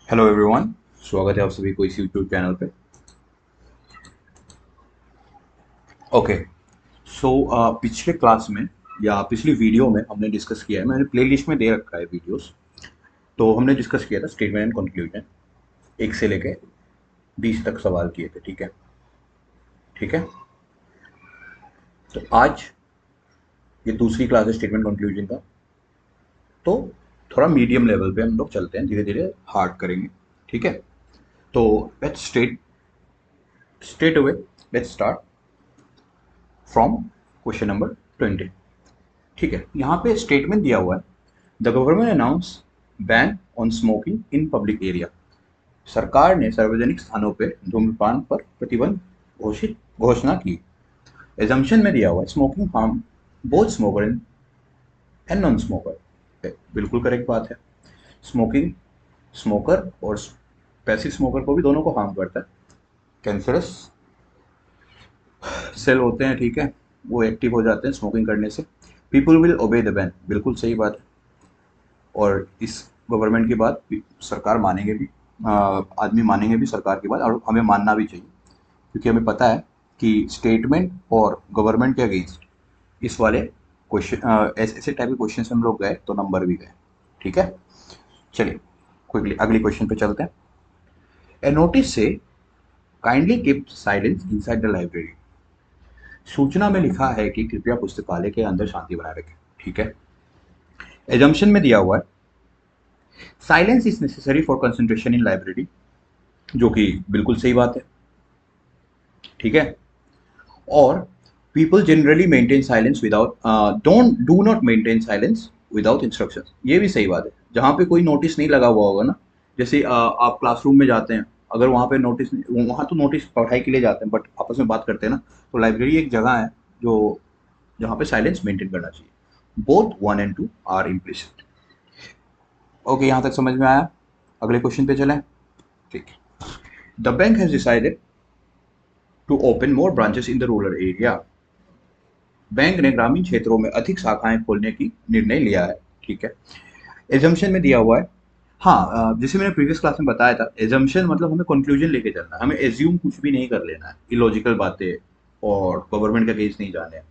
Hello everyone. स्वागत है आप सभी को इस यूट्यूब चैनल पे। ओके। सो पिछले क्लास में या पिछली वीडियो में हमने डिस्कस किया है, मैंने प्लेलिस्ट में दे रखा है वीडियोस। तो हमने डिस्कस किया था स्टेटमेंट एंड कंक्लूजन, 1 से लेके 20 तक सवाल किए थे। ठीक है, ठीक है। तो आज ये दूसरी क्लास है स्टेटमेंट कंक्लूजन का। तो थोड़ा मीडियम लेवल पे हम लोग चलते हैं, धीरे धीरे हार्ड करेंगे। ठीक है। तो let's straight away, let's start from question number 20। ठीक है, यहाँ पे स्टेटमेंट दिया हुआ है, the government announce ban on smoking in public area. सरकार ने सार्वजनिक स्थानों पर धूम्रपान पर प्रतिबंध घोषणा की। एजम्पशन में दिया हुआ है, smoking harm both smoker and non smoker. बिल्कुल करेक्ट बात है। स्मोकिंग स्मोकर और पैसिव स्मोकर को भी, दोनों को हार्म करता है। कैंसरस सेल होते हैं, ठीक है, वो एक्टिव हो जाते हैं स्मोकिंग करने से। People will obey the ban, बिल्कुल सही बात है। और इस गवर्नमेंट की बात सरकार मानेंगे भी, आदमी मानेंगे भी सरकार की बात, और हमें मानना भी चाहिए, क्योंकि हमें पता है कि स्टेटमेंट और गवर्नमेंट के अगेंस्ट इस वाले क्वेश्चन, ऐसे टाइप के क्वेश्चन हम लोग गए तो नंबर भी गए। ठीक है, चलिए क्विकली अगली क्वेश्चन पे चलते हैं। ए नोटिस से kindly keep silence inside the library. सूचना में लिखा है कि कृपया पुस्तकालय के अंदर शांति बनाए रखें। ठीक है। एजम्पशन में दिया हुआ है, silence is necessary for concentration in library, जो कि बिल्कुल सही बात है। ठीक है। और people generally maintain silence without, don't do not maintain silence without instruction, ये भी सही बात है। जहाँ पे कोई नोटिस नहीं लगा हुआ होगा ना, जैसे आप क्लासरूम में जाते हैं, अगर वहाँ पे नोटिस, वहाँ तो नोटिस पढ़ाई के लिए जाते हैं, बट आपस में बात करते हैं ना, तो लाइब्रेरी एक जगह है जो, जहाँ पे साइलेंस मेंटेन करना चाहिए। Both 1 and 2 are implicit. Okay, यहाँ तक समझ में आया। अगले क्वेश्चन पे चलें। ठीक है। The bank has decided to open more branches in the rural area. Bank ने ग्रामीण क्षेत्रों में अधिक शाखाएं खोलने की निर्णय लिया है। ठीक है। एजम्पशन में दिया हुआ है, हाँ, जैसे मैंने प्रीवियस क्लास में बताया था, एजम्पशन मतलब हमें कंक्लूजन लेके चलना है, हमें एज्यूम कुछ भी नहीं कर लेना है, इलॉजिकल बातें और गवर्नमेंट का केस नहीं जाना है,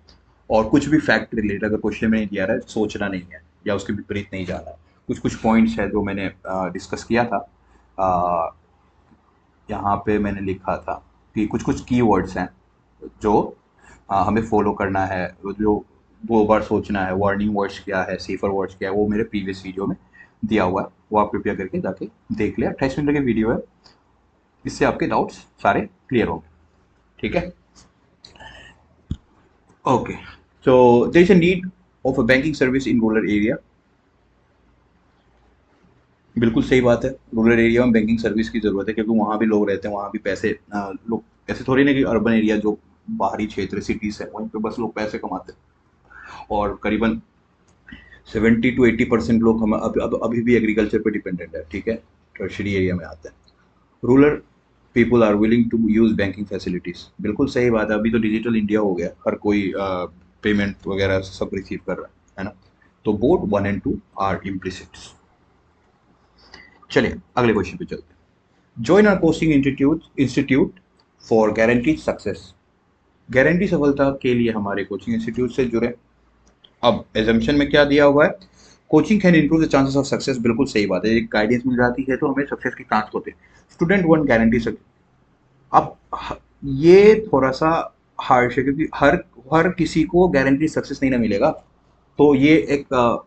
और कुछ भी फैक्ट रिलेटेड अगर क्वेश्चन में नहीं दिया रहा है, सोचना नहीं है या उसके विपरीत नहीं जाना है। कुछ कुछ पॉइंट्स है जो मैंने डिस्कस किया था। अ, यहाँ पे मैंने लिखा था कि कुछ कुछ कीवर्ड्स हैं जो हमें फॉलो करना है, जो 2 बार सोचना है, वार्निंग वर्ड्स क्या है, सेफर वर्ड्स क्या है, वो मेरे प्रीवियस वीडियो में दिया हुआ है, वो आप कृपया करके जाके देख ले। 28 मिनट की वीडियो है, इससे आपके डाउट्स सारे क्लियर होंगे। ठीक है। Okay. So there is a need of a banking service in rural area. बिल्कुल सही बात है, रूरल एरिया में बैंकिंग सर्विस की ज़रूरत है, क्योंकि वहाँ भी लोग रहते हैं, वहाँ भी पैसे, लोग ऐसे थोड़ी ना कि अर्बन एरिया जो बाहरी क्षेत्र सिटीज़ है वहीं पे बस लोग पैसे कमाते हैं। और करीबन 70 to 80% लोग हम अभी भी एग्रीकल्चर पे डिपेंडेंट है। ठीक है, टर्शरी एरिया में आते हैं। Rural people are willing to use banking facilities, बिल्कुल सही बात है। अभी तो डिजिटल इंडिया हो गया, हर कोई पेमेंट वगैरह सब रिसीव कर रहा है ना। तो बोथ 1 and 2 आर इम्प्लिसिट। चलिए अगले क्वेश्चन पे चलते हैं। Join our coaching institute for guaranteed success. Guarantee सफलता के लिए हमारे कोचिंग इंस्टीट्यूट से जुड़े। अब एजम्पशन में क्या दिया हुआ है, coaching can improve the chances of success, बिल्कुल सही बात है। एक गाइडेंस मिल जाती है तो हमें सक्सेस के चांस होते हैं। Student one guarantee success. अब ये थोड़ा सा हार्श है, क्योंकि हर हर किसी को गारंटी सक्सेस नहीं ना मिलेगा। तो ये एक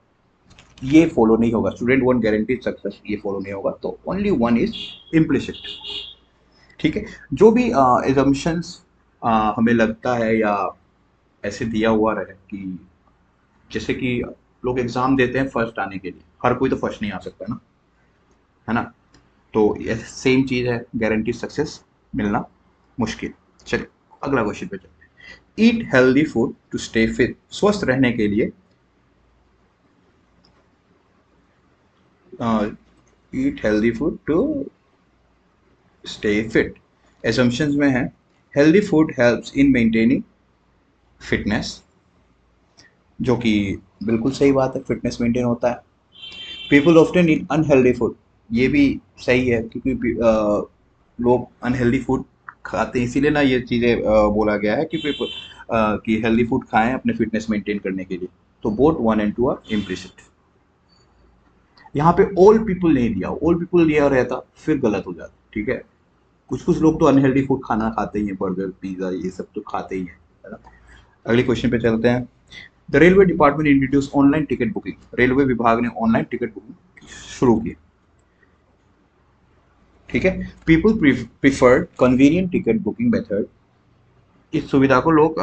ये फॉलो नहीं होगा, स्टूडेंट वन गारंटी सक्सेस ये फॉलो नहीं होगा, तो ओनली वन इज इम्प्लिसिट। ठीक है। जो भी एजम्पशंस हमें लगता है या ऐसे दिया हुआ रहे कि, जैसे कि लोग एग्जाम देते हैं फर्स्ट आने के लिए, हर कोई तो फर्स्ट नहीं आ सकता ना, है ना। तो ये सेम चीज है, गारंटी सक्सेस मिलना मुश्किल। चलिए अगला क्वेश्चन पे चलते हैं। Eat healthy food to stay fit, स्वस्थ रहने के लिए eat healthy food to stay fit. Assumptions में है, healthy food helps in maintaining fitness, जो कि बिल्कुल सही बात है, फिटनेस मेंटेन होता है। People often eat unhealthy food, ये भी सही है क्योंकि लोग अनहेल्दी फूड खाते हैं, इसीलिए ना ये चीज़ें बोला गया है कि हेल्दी फूड खाएं अपने फिटनेस मेंटेन करने के लिए। तो बोथ 1 एंड 2 आर इम्प्लिसिट। यहाँ पे ऑल पीपल नहीं दिया, ऑल पीपल दिया रहता फिर गलत हो जाता, ठीक है। कुछ कुछ लोग तो अनहेल्दी फूड खाना खाते ही हैं, बर्गर पिज्जा ये सब तो खाते ही हैं, है ना। अगले क्वेश्चन पे चलते हैं। The railway department introduce online ticket booking. Railway विभाग ने ऑनलाइन टिकट बुकिंग शुरू की, ठीक है। People preferred convenient ticket booking method. इस सुविधा को लोग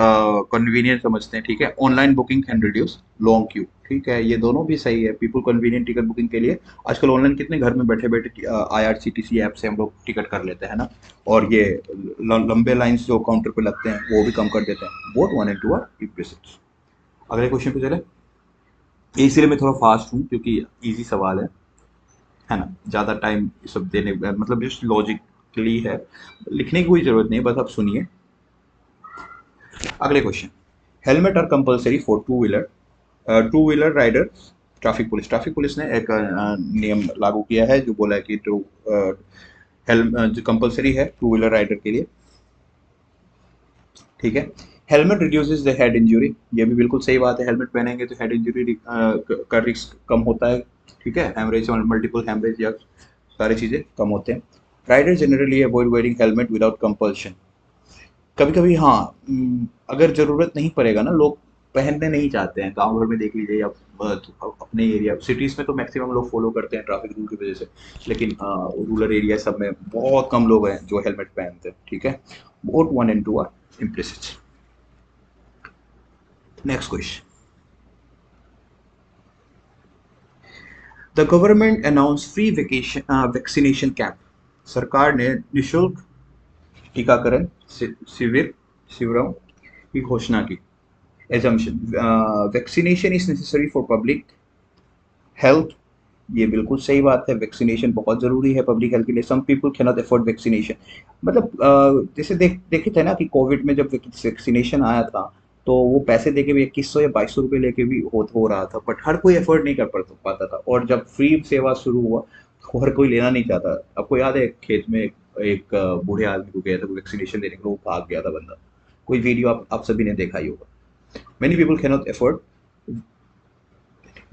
कन्वीनियंट समझते हैं, ठीक है। Online booking can reduce long Q, ठीक है। ये दोनों भी सही है। पीपल कन्वीनियंट टिकट बुकिंग के लिए आजकल ऑनलाइन कितने घर में बैठे बैठे IRCTC ऐप से हम लोग टिकट कर लेते हैं ना। और ये लंबे लाइंस जो काउंटर पे लगते हैं वो भी कम कर देते हैं। Both 1 and 2 are implicit. अगले क्वेश्चन पे चले। इसीलिए मैं थोड़ा फास्ट हूँ क्योंकि इजी सवाल है ना। ज़्यादा टाइम सब देने मतलब जस्ट लॉजिकली है, लिखने की कोई ज़रूरत नहीं है, बस आप सुनिए। अगले question. Helmet are compulsory for two wheeler rider. Traffic police ने एक नियम लागू किया है जो बोला है कि जो कंपलसरी है टू व्हीलर राइडर के लिए, ठीक है। Helmet reduces the head injury. ये भी बिल्कुल सही बात है। हेलमेट पहनेंगे तो हेड इंजरी का रिस्क कम होता है, ठीक है। हेमरेज, मल्टीपल हेमरेज या सारी चीज़ें कम होते हैं। Rider generally avoid wearing helmet without compulsion. कभी कभी हाँ, अगर जरूरत नहीं पड़ेगा ना, लोग पहनने नहीं चाहते हैं। गांव भर में देख लीजिए या तो अपने एरिया सिटीज में तो मैक्सिमम लोग फॉलो करते हैं ट्रैफिक रूल की वजह से, लेकिन रूरल एरिया सब में बहुत कम लोग हैं जो हेलमेट पहनते हैं, ठीक है। Both 1 and 2 are implicit. Next question. The government announce free vaccination camp. सरकार ने निशुल्क टीकाकरण शिविरों की घोषणा की। Assumption. Vaccination is necessary for public health. ये बिल्कुल सही बात है। वैक्सीनेशन बहुत ज़रूरी है पब्लिक हेल्थ के लिए। Some people can not afford vaccination. मतलब जैसे देखे थे ना कि कोविड में जब वैक्सीनेशन आया था तो वो पैसे देके भी 2100 या 2200 रुपये लेके भी हो रहा था, बट हर कोई अफोर्ड नहीं कर पाता था। और जब फ्री सेवा शुरू हुआ तो हर कोई लेना नहीं चाहता। आपको याद है खेत में एक बूढ़े आदमी को गया था वैक्सीनेशन देने के लिए, वो भाग गया था बंदा। कोई वीडियो आप सभी ने देखा ही होगा। Many people can not afford.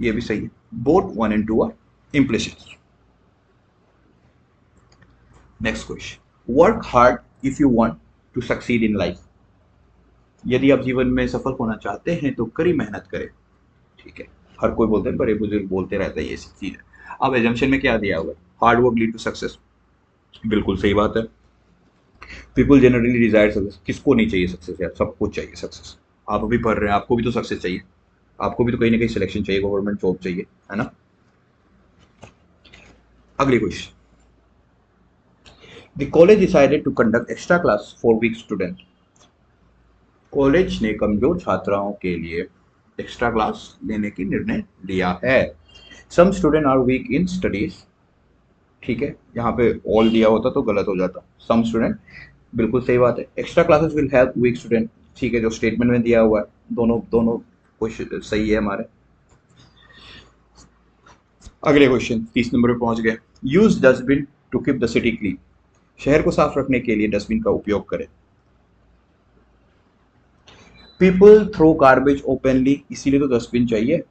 ये भी सही है। Both 1 and 2 are implicit. Next question. Work hard if you want to succeed in life. यदि आप जीवन में सफल होना चाहते हैं तो कड़ी मेहनत करें, ठीक है। हर कोई बोलते हैं, बड़े बुजुर्ग बोलते रहते हैं ये सब चीज़। अब एजम्पशन में क्या दिया हुआ है? Hard work lead to success. बिल्कुल सही बात है। People generally desire success. किसको नहीं चाहिए सक्सेस यार, सबको चाहिए सक्सेस। आप अभी पढ़ रहे हैं, आपको भी तो सक्सेस चाहिए। आपको भी तो कहीं ना कहीं सिलेक्शन चाहिए, गवर्नमेंट जॉब चाहिए, है ना। अगली question. The college decided to conduct extra class for weak student. College ने कमजोर छात्राओं के लिए एक्स्ट्रा क्लास लेने की निर्णय लिया है। Some student are weak in studies, ठीक है। यहाँ पे ऑल दिया होता तो गलत हो जाता। सम स्टूडेंट, बिल्कुल सही बात है। Extra classes will help weak student, ठीक है, जो स्टेटमेंट में दिया हुआ है। दोनों दोनों क्वेश्चन सही है हमारे। अगले क्वेश्चन 30 नंबर पे पहुंच गए। Use dustbin to keep the city clean. शहर को साफ रखने के लिए डस्टबिन का उपयोग करें। पीपल थ्रो गार्बेज ओपनली, इसीलिए तो डस्टबिन चाहिए।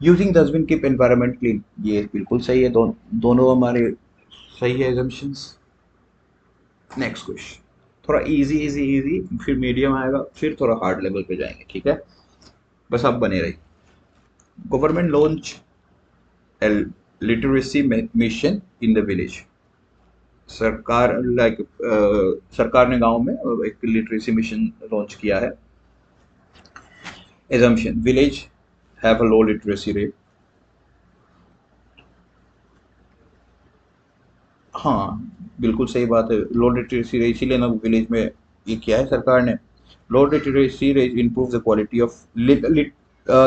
Using dustbin keep environment clean, ये बिल्कुल सही है। दोनों हमारे सही है एजम्पशंस। Next question. थोड़ा इजी इजी इजी, फिर मीडियम आएगा, फिर थोड़ा हार्ड लेवल पे जाएंगे, ठीक है। बस आप बने रहिए। Government launch literacy mission in the village. सरकार ने गांव में एक लिटरेसी मिशन लॉन्च किया है। Assumption. Village have a low literacy rate. हाँ, बिल्कुल सही बात है। लो लिटरेसी रेट इसीलिए ना विलेज में ये किया है सरकार ने। लो literacy rate improve the quality of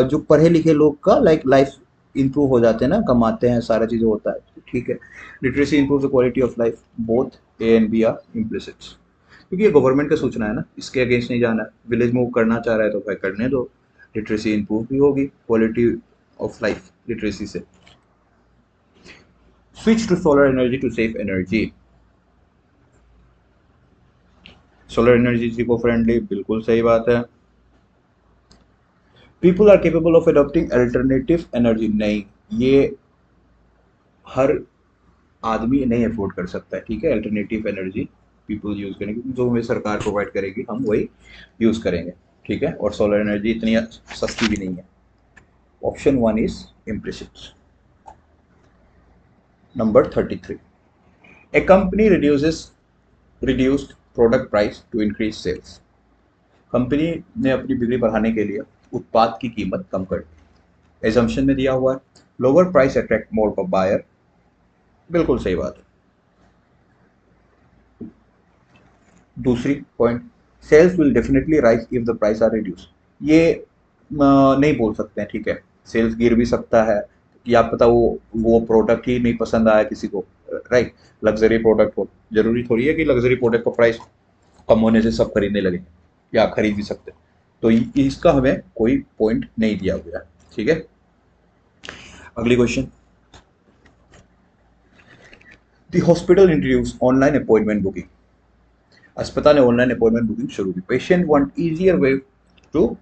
जो पढ़े लिखे लोग का लाइफ इंप्रूव हो जाते हैं ना, कमाते हैं, सारा चीज़ होता है, ठीक है। Literacy improve the quality of life. Both A and B are implicit. क्योंकि ये गवर्नमेंट का सूचना है ना, इसके अगेंस्ट नहीं जाना है। विलेज मूव करना चाह रहा है तो भाई करने दो। लिटरेसी इंप्रूव भी होगी, क्वालिटी ऑफ लाइफ लिटरेसी से। Switch to solar energy to save energy. Solar energy eco friendly, बिल्कुल सही बात है। People are capable of adopting alternative energy, नहीं, ये हर आदमी नहीं अफोर्ड कर सकता है, ठीक है। अल्टरनेटिव एनर्जी पीपल यूज करेंगे, जो हमें सरकार प्रोवाइड करेगी हम वही यूज करेंगे, ठीक है। और सोलर एनर्जी इतनी सस्ती भी नहीं है। Option 1 is implicit. Number 33, a company reduced product price to increase sales. Company ने अपनी बिक्री बढ़ाने के लिए उत्पाद की कीमत कम कर दी। एजम्पशन में दिया हुआ है lower price attract more buyer, बिल्कुल सही बात है। दूसरी point, sales will definitely rise if the price are reduce, ये नहीं बोल सकते हैं, ठीक है। सेल्स गिर भी सकता है, या पता वो प्रोडक्ट ही नहीं पसंद आया किसी को, राइट। लग्जरी प्रोडक्ट हो, जरूरी थोड़ी है कि लग्जरी प्रोडक्ट का प्राइस कम होने से सब खरीदने लगे, या खरीद भी सकते हैं। तो इसका हमें कोई पॉइंट नहीं दिया गया, ठीक है। अगली question, the hospital introduce online appointment booking. अस्पताल ने ऑनलाइन अपॉइंटमेंट बुकिंग शुरू की। Patient want to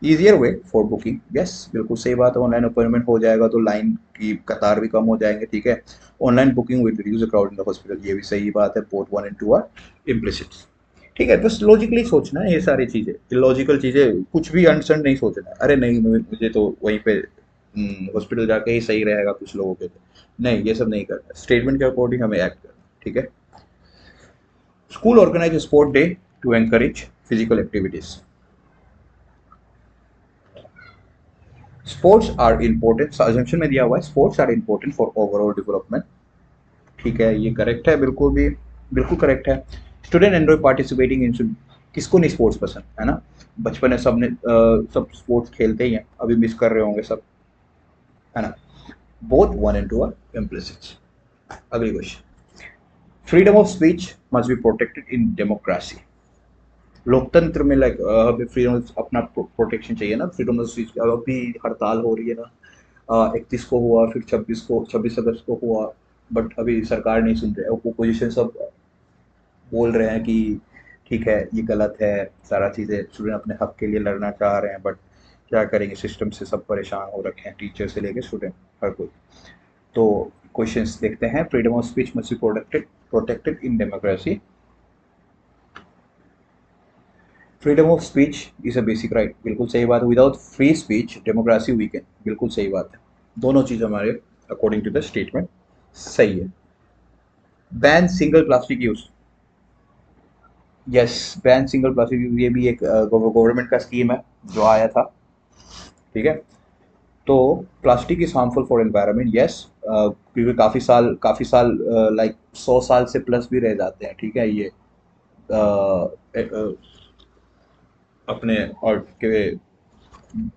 easier way for booking, yes, बिल्कुल सही बात है। ऑनलाइन अपॉइंटमेंट हो जाएगा तो लाइन की कतार भी कम हो जाएंगे, ठीक है। Online booking will reduce the crowd in the hospital, ये भी सही बात है। बोथ 1 and 2 आर इम्प्लिसिट, ठीक है। बस लॉजिकली सोचना है, ये सारी चीजें इलॉजिकल चीजें कुछ भी अनसन नहीं सोचना है। अरे नहीं, मुझे तो वहीं पे हॉस्पिटल जाके ही सही रहेगा कुछ लोगों के लिए, नहीं, ये सब नहीं करना। स्टेटमेंट के अकॉर्डिंग हमें एक्ट करना, ठीक है। School organise sport day to encourage physical activities. Sports are important, assumption में दिया हुआ है sports are important for overall development, ठीक है, ये करेक्ट है, बिल्कुल भी बिल्कुल करेक्ट है। स्टूडेंट एंजॉय पार्टिसिपेटिंग इन, किसको नहीं स्पोर्ट्स पसंद है ना। बचपन में सबने सब स्पोर्ट्स खेलते ही हैं, अभी मिस कर रहे होंगे सब, है ना। Both 1 and 2 are implicit. अगली question, freedom of speech must be protected in democracy. लोकतंत्र में लाइक हमें फ्रीडम अपना प्रोटेक्शन चाहिए ना, फ्रीडम ऑफ स्पीच। अभी हड़ताल हो रही है ना, 31 को हुआ, फिर 26 अगस्त को हुआ, बट अभी सरकार नहीं सुन रही, ओपोजिशन सब बोल रहे हैं कि ठीक है ये गलत है, सारा चीज़ें स्टूडेंट अपने हक के लिए लड़ना चाह रहे हैं, बट क्या करेंगे, सिस्टम से सब परेशान हो रखे हैं, टीचर से लेके स्टूडेंट हर कोई। तो क्वेश्चंस देखते हैं। Freedom of speech must be protected in democracy. Freedom of speech is a basic right, बिल्कुल सही बात है। Without free speech democracy weaken, बिल्कुल सही बात है। दोनों चीज़ हमारे अकॉर्डिंग टू द स्टेटमेंट सही है। Ban single plastic use, yes, ban single plastic use, ये भी एक गवर्नमेंट का स्कीम है जो आया था, ठीक है। तो plastic is harmful for environment, yes, क्योंकि काफ़ी साल लाइक 100 साल से प्लस भी रह जाते हैं, ठीक है। ये अपने अर्थ के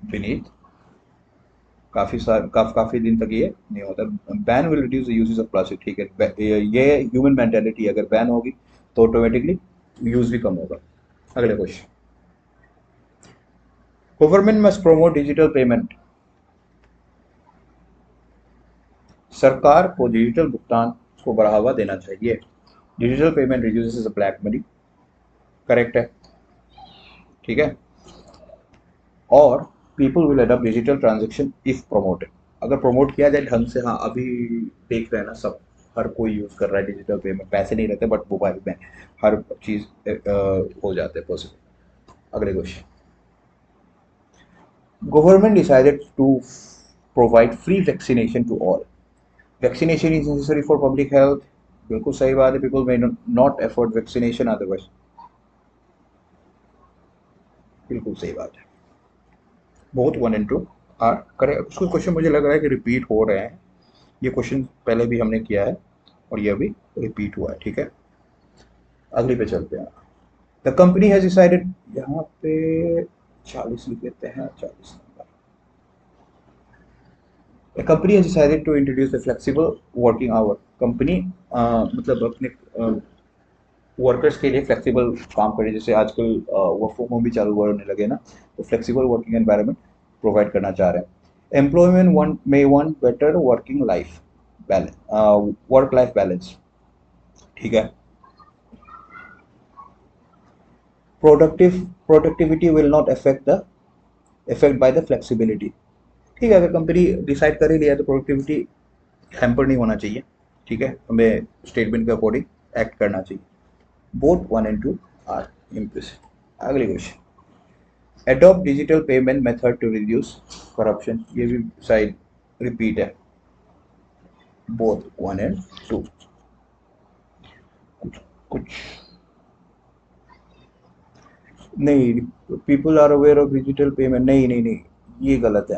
बीनीथ काफ़ी दिन तक ये नहीं होता। Ban will reduce the uses of plastic, ठीक है। ये ह्यूमन मेंटेलिटी, अगर बैन होगी तो ऑटोमेटिकली यूज भी कम होगा। अगले question, government must promote digital payment. सरकार को डिजिटल भुगतान को बढ़ावा देना चाहिए। Digital payment reduces the black money, correct है, ठीक है। और people will adopt digital transaction if promoted, अगर प्रमोट किया जाए ढंग से। हाँ, अभी देख रहे हैं ना सब, हर कोई यूज कर रहा है डिजिटल पेमेंट, पैसे नहीं रहते बट मोबाइल में हर चीज हो जाते हैं पॉसिबल। अगले question, government decided to provide free vaccination to all. Vaccination is necessary for public health, बिल्कुल सही बात है। People may not afford vaccination otherwise, बिल्कुल सही बात है। Both 1 and 2 are correct. कुछ क्वेश्चन मुझे लग रहा है कि रिपीट हो रहे हैं, ये क्वेश्चन पहले भी हमने किया है और ये अभी रिपीट हुआ है, ठीक है। अगली पे चलते हैं। द कंपनी हैज डिसाइडेड, यहाँ पे 40 लिख लेते हैं, 40 number. The company has decided to introduce the flexible working hour. Company मतलब अपने वर्कर्स के लिए फ्लेक्सिबल काम करें, जैसे आजकल वर्क फ्रॉम होम भी चालू होने लगे ना, तो फ्लेक्सिबल वर्किंग एनवायरनमेंट प्रोवाइड करना चाह रहे हैं। Employment one may one better working life, balance, work life balance, ठीक है। Productive productivity will not affect by the flexibility, ठीक है। अगर कंपनी डिसाइड कर ही लिया तो प्रोडक्टिविटी हैम्पर नहीं होना चाहिए, ठीक है। हमें स्टेटमेंट के अकॉर्डिंग एक्ट करना चाहिए। Both 1 and 2 are implicit. अगली question, adopt digital payment method to reduce corruption, ये भी शायद रिपीट है। both 1 and 2, कुछ नहीं, people are aware of digital payment, नहीं नहीं नहीं, ये गलत है।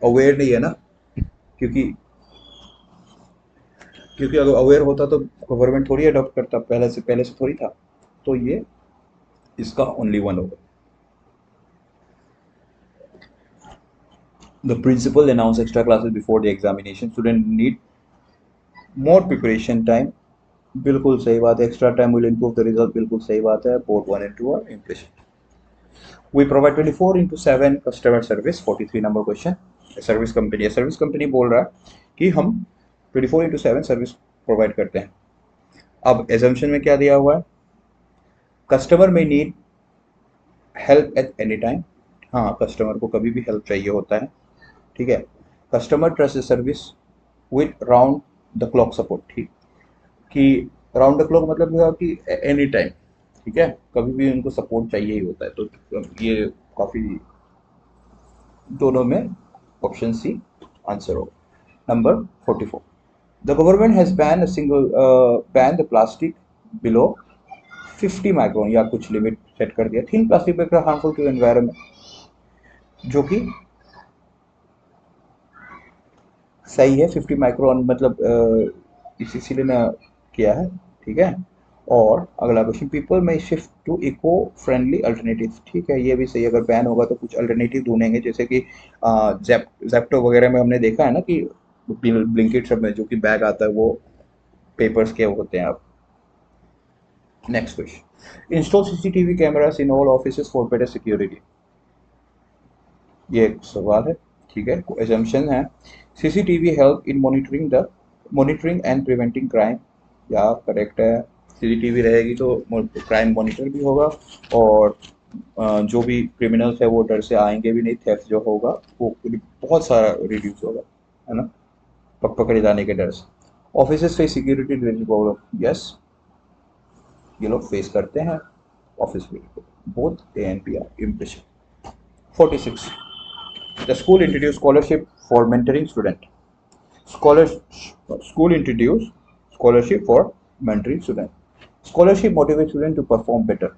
अवेयर नहीं है ना, क्योंकि क्योंकि अगर अवेयर होता तो गवर्नमेंट थोड़ी अडॉप्ट करता, पहले से थोड़ी था। तो ये इसका ओनली वन होगा। The principal announce extra classes before the examination, student need more preparation time, बिल्कुल सही बात है। Extra time will improve the result, बिल्कुल सही बात है। Both 1 and 2 are implicit. We provide 24/7 customer service, 43 number question. Service company बोल रहा है कि हम 24/7 सर्विस प्रोवाइड करते हैं। अब एजम्पशन में क्या दिया हुआ है, कस्टमर में need help at any time, हाँ कस्टमर को कभी भी हेल्प चाहिए होता है, ठीक है। Customer trust service with round the clock support, ठीक, कि राउंड द क्लॉक मतलब हुआ कि एनी टाइम, ठीक है, कभी भी उनको सपोर्ट चाहिए ही होता है। तो ये काफ़ी, दोनों में ऑप्शन सी आंसर होगा। Number 44, the government has ban the plastic below 50 micron, या कुछ लिमिट सेट कर दिया। Thin plastic bag harmful to environment, जो कि सही है। 50 माइक्रोन मतलब इसीलिए ना किया है, ठीक है। और अगला question, people may shift to eco friendly alternative, ठीक है, ये भी सही है। अगर बैन होगा तो कुछ अल्टरनेटिव ढूंढेंगे, जैसे कि जेप्टो वगैरह में हमने देखा है ना कि ब्लिंकिट सब में जो कि बैग आता है वो पेपर्स के होते हैं। अब next question, install CCTV cameras in all offices for better security, ये एक सवाल है, ठीक है। एजम्पशन है, CCTV help in monitoring and preventing crime, या करेक्ट है। सीसीटीवी रहेगी तो क्राइम मॉनिटर भी होगा, और जो भी क्रिमिनल्स है वो डर से आएंगे भी नहीं, थेफ्ट जो होगा वो बहुत सारा रिड्यूस होगा, है ना, पकड़े जाने के डर से। Office face security related problem, yes, ये लोग फेस करते हैं ऑफिस में। Both A and B are impression. 46, the school introduced scholarship for mentoring student. Scholar School introduced scholarship for mentoring student. Scholarship motivates student to perform better.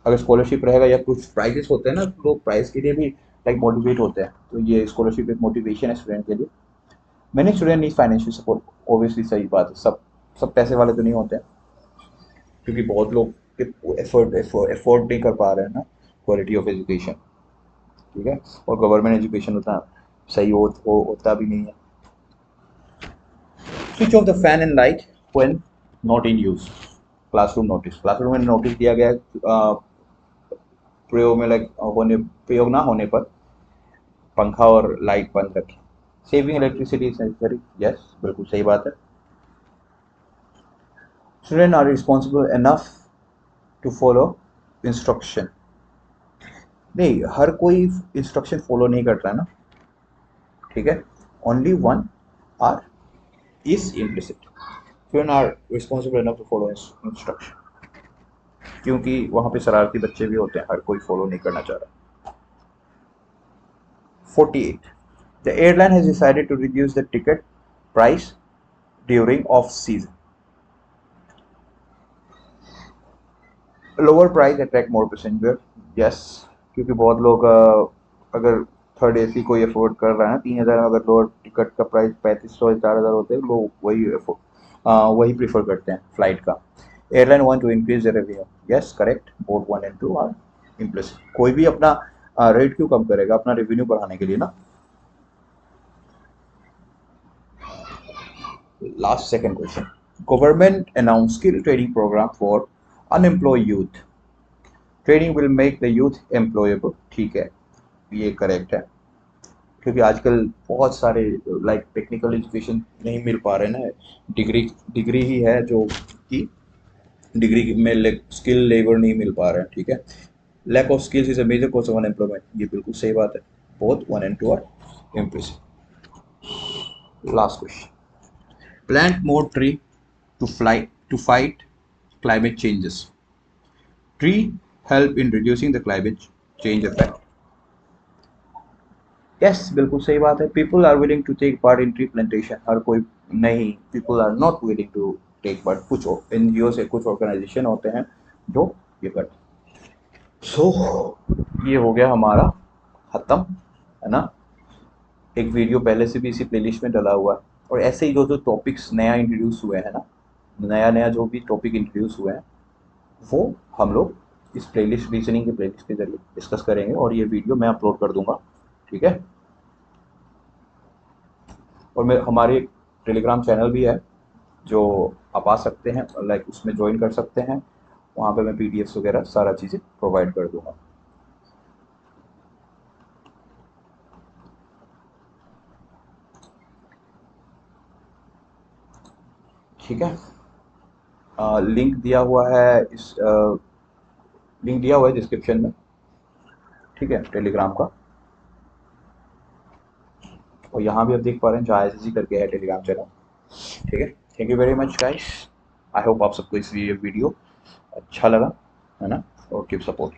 अगर scholarship रहेगा या कुछ prices होते हैं ना, लोग प्राइज के लिए भी लाइक मोटिवेट होते हैं, तो ये स्कॉलरशिप एक मोटिवेशन है स्टूडेंट के लिए। Many student need financial support, obviously सही बात है। सब पैसे वाले तो नहीं होते हैं, क्योंकि बहुत लोग एफोर्ड नहीं कर पा रहे हैं ना क्वालिटी ऑफ एजुकेशन, ठीक है। और गवर्नमेंट एजुकेशन उतना सही होता भी नहीं है। Switch off the fan and light when not in use, classroom में नोटिस दिया गया प्रयोग में प्रयोग ना होने पर पंखा और लाइट बंद रखें। Saving electricity is necessary, yes, बिल्कुल सही बात है। Student are responsible enough to follow instruction, नहीं हर कोई इंस्ट्रक्शन फॉलो नहीं कर रहा है ना, ठीक है। Only one are is implicit, student are responsible enough to follow instruction, क्योंकि वहां पे शरारती बच्चे भी होते हैं, हर कोई फॉलो नहीं करना चाह रहा। 48, the airline has decided to reduce the ticket price during off season. Lower price attract more passenger, yes, क्योंकि बहुत लोग अगर थर्ड एसी कोई अफोर्ड कर रहा है ना, 3,000 अगर लोअर टिकट का प्राइस 3,500 4,000 होते हैं, लोग वही प्रीफर करते हैं फ्लाइट का। Airline want to increase the revenue, yes correct. Both 1 and 2 are implicit. कोई भी अपना रेट क्यों कम करेगा, अपना रेवेन्यू बढ़ाने के लिए ना। Last second question, government announce skill training programme for unemploy youth, training will make the youth employable, ठीक है, ये करेक्ट है। क्योंकि आजकल बहुत सारे लाइक टेक्निकल एजुकेशन नहीं मिल पा रहे ना, डिग्री डिग्री ही है जो कि डिग्री में स्किल लेबर नहीं मिल पा रहे हैं, ठीक है। Lack of skills is a major cause of unemployment, ये बिल्कुल सही बात है। Both one and two are impressive. Last question, plant more tree to fight climate changes. Tree help in reducing the climate change effect. Yes, बिल्कुल सही बात है। People are willing to take part in tree plantation, हर कोई नहीं, people are not willing to take part. कुछ NGO से कुछ ऑर्गेनाइजेशन होते हैं जो ये करते हैं। ये हो गया हमारा खत्म, है ना। एक वीडियो पहले से भी इसी प्लेलिस्ट में डला हुआ है, और ऐसे ही जो जो टॉपिक्स नया इंट्रोड्यूस हुए हैं ना, नया नया जो भी टॉपिक इंट्रोड्यूस हुए हैं वो हम लोग इस प्लेलिस्ट, रीजनिंग के प्लेलिस्ट के जरिए डिस्कस करेंगे, और ये वीडियो मैं अपलोड कर दूंगा, ठीक है। और मैं हमारे टेलीग्राम चैनल भी है जो आप आ सकते हैं, लाइक उसमें ज्वाइन कर सकते हैं। वहाँ पे मैं पीडीएफ्स वगैरह सारा चीज़ें प्रोवाइड कर दूंगा, ठीक है। लिंक दिया हुआ है इस लिंक दिया हुआ है डिस्क्रिप्शन में, ठीक है, टेलीग्राम का। और यहाँ भी आप देख पा रहे हैं जो ISSG करके है टेलीग्राम चैनल, ठीक है। Thank you very much guys. I hope आप सबको इस वीडियो अच्छा लगा, है ना, और कीप सपोर्ट।